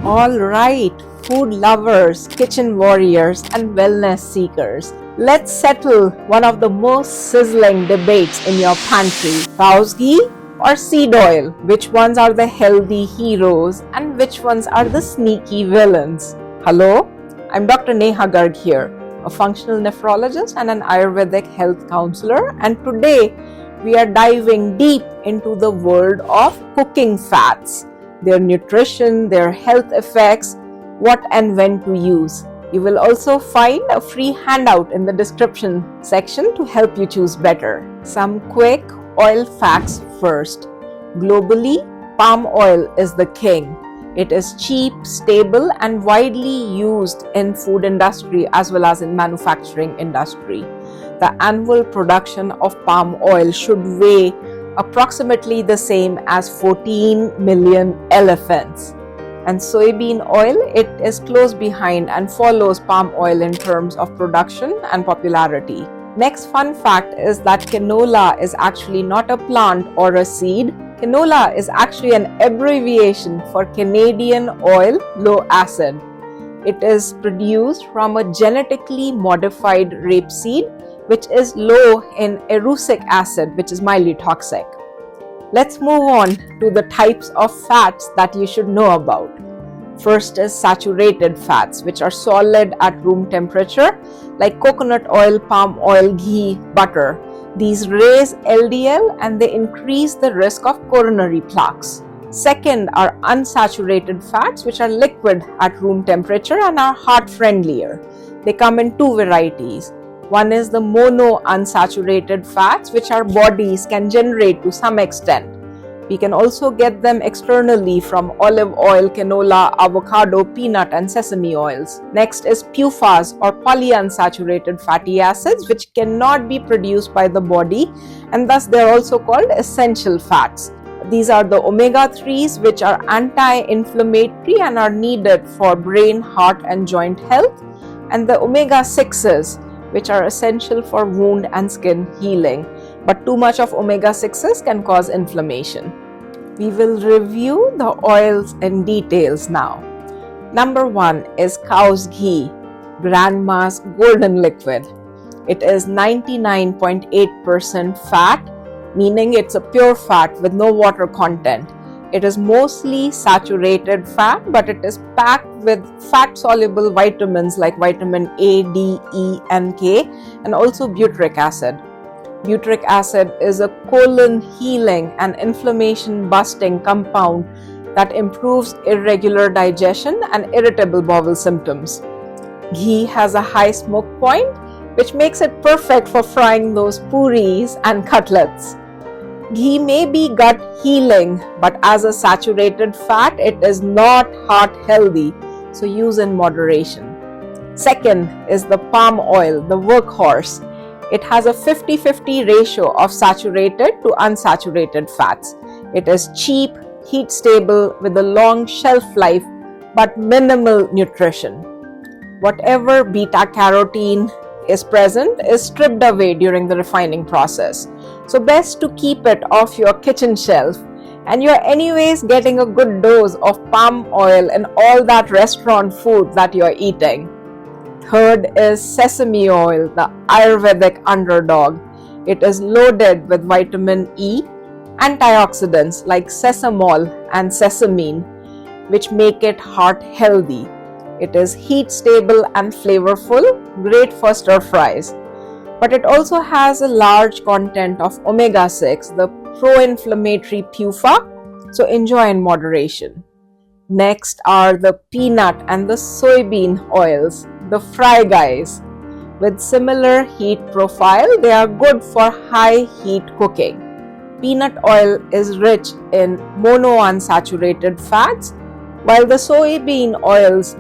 All right, food lovers, kitchen warriors, and wellness seekers. Let's settle one of the most sizzling debates in your pantry. Cow's ghee or seed oil? Which ones are the healthy heroes and which ones are the sneaky villains? Hello, I'm Dr. Neha Garg here, a functional nephrologist and an Ayurvedic health counselor, and today we are diving deep into the world of cooking fats, their nutrition, their health effects, what and when to use. You will also find a free handout in the description section to help you choose better. Some quick oil facts first. Globally, palm oil is the king. It is cheap, stable, and widely used in food industry as well as in manufacturing industry. The annual production of palm oil should weigh approximately the same as 14 million elephants. And soybean oil, it is close behind and follows palm oil in terms of production and popularity. Next fun fact is that canola is actually not a plant or a seed. Canola is actually an abbreviation for Canadian oil low acid. It is produced from a genetically modified rapeseed, which is low in erucic acid, which is mildly toxic. Let's move on to the types of fats that you should know about. First is saturated fats, which are solid at room temperature, like coconut oil, palm oil, ghee, butter. These raise LDL and they increase the risk of coronary plaques. Second are unsaturated fats, which are liquid at room temperature and are heart friendlier. They come in two varieties. One is the monounsaturated fats, which our bodies can generate to some extent. We can also get them externally from olive oil, canola, avocado, peanut, and sesame oils. Next is PUFAs or polyunsaturated fatty acids, which cannot be produced by the body, and thus they are also called essential fats. These are the omega-3s, which are anti-inflammatory and are needed for brain, heart, and joint health, and the omega-6s, which are essential for wound and skin healing. But too much of omega-6s can cause inflammation. We will review the oils in details now. Number 1 is cow's ghee, grandma's golden liquid. It is 99.8% fat, meaning it's a pure fat with no water content. It is mostly saturated fat, but it is packed with fat-soluble vitamins like vitamin A, D, E, and K, and also butyric acid. Butyric acid is a colon healing and inflammation busting compound that improves irregular digestion and irritable bowel symptoms. Ghee has a high smoke point, which makes it perfect for frying those puris and cutlets. Ghee may be gut healing, but as a saturated fat, it is not heart healthy, so use in moderation. Second is the palm oil, the workhorse. It has a 50-50 ratio of saturated to unsaturated fats. It is cheap, heat stable, with a long shelf life, but minimal nutrition. Whatever beta-carotene is present is stripped away during the refining process. So best to keep it off your kitchen shelf, and you're anyways getting a good dose of palm oil in all that restaurant food that you're eating. Third is sesame oil, the Ayurvedic underdog. It is loaded with vitamin E, antioxidants like sesamol and sesamine, which make it heart healthy. It is heat stable and flavorful, great for stir fries. But it also has a large content of omega-6, the pro-inflammatory PUFA, so enjoy in moderation. Next are the peanut and the soybean oils, the fry guys. With similar heat profile, they are good for high heat cooking. Peanut oil is rich in monounsaturated fats, while the soybean oils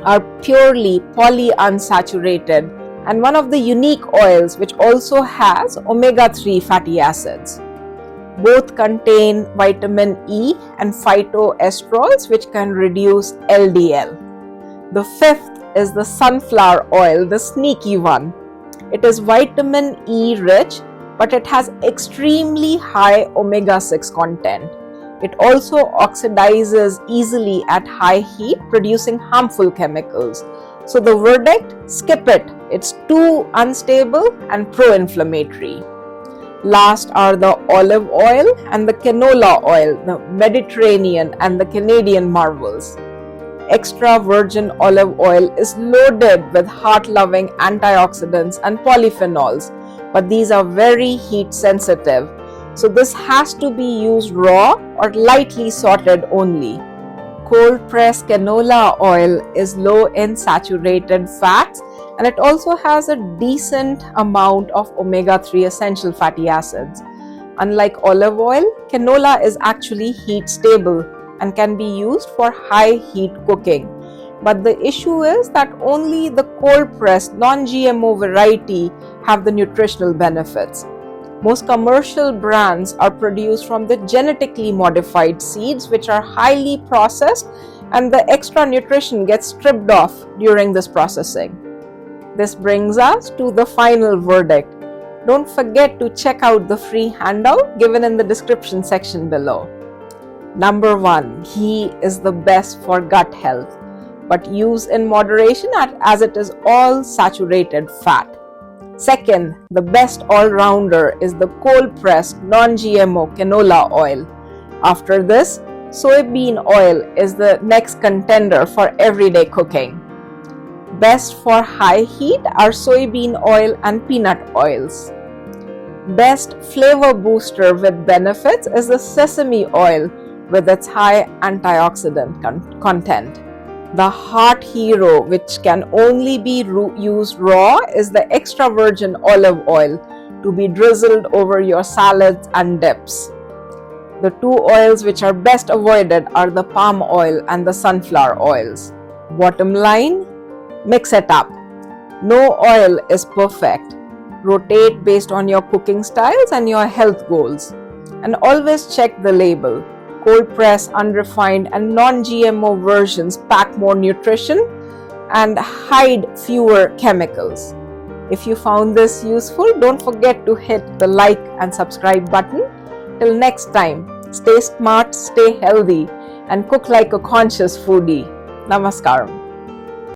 are purely polyunsaturated, and one of the unique oils which also has omega-3 fatty acids. Both contain vitamin E and phytoesterols, which can reduce LDL. The fifth is the sunflower oil, the sneaky one. It is vitamin E rich, but it has extremely high omega-6 content. It also oxidizes easily at high heat, producing harmful chemicals. So the verdict, skip it. It's too unstable and pro-inflammatory. Last are the olive oil and the canola oil, the Mediterranean and the Canadian marvels. Extra virgin olive oil is loaded with heart-loving antioxidants and polyphenols, but these are very heat sensitive. So this has to be used raw or lightly sauteed only. Cold-pressed canola oil is low in saturated fats, and it also has a decent amount of omega-3 essential fatty acids. Unlike olive oil, canola is actually heat stable and can be used for high heat cooking. But the issue is that only the cold-pressed non-GMO variety have the nutritional benefits. Most commercial brands are produced from the genetically modified seeds, which are highly processed, and the extra nutrition gets stripped off during this processing. This brings us to the final verdict. Don't forget to check out the free handout given in the description section below. Number 1, ghee is the best for gut health, but use in moderation as it is all saturated fat. Second, the best all-rounder is the cold-pressed non-GMO canola oil. After this, soybean oil is the next contender for everyday cooking. Best for high heat are soybean oil and peanut oils. Best flavor booster with benefits is the sesame oil with its high antioxidant content. The heart hero, which can only be used raw, is the extra virgin olive oil to be drizzled over your salads and dips. The two oils which are best avoided are the palm oil and the sunflower oils. Bottom line, mix it up. No oil is perfect. Rotate based on your cooking styles and your health goals. And always check the label. Cold-pressed, unrefined and non-GMO versions pack more nutrition and hide fewer chemicals. If you found this useful, don't forget to hit the like and subscribe button. Till next time, stay smart, stay healthy and cook like a conscious foodie. Namaskaram.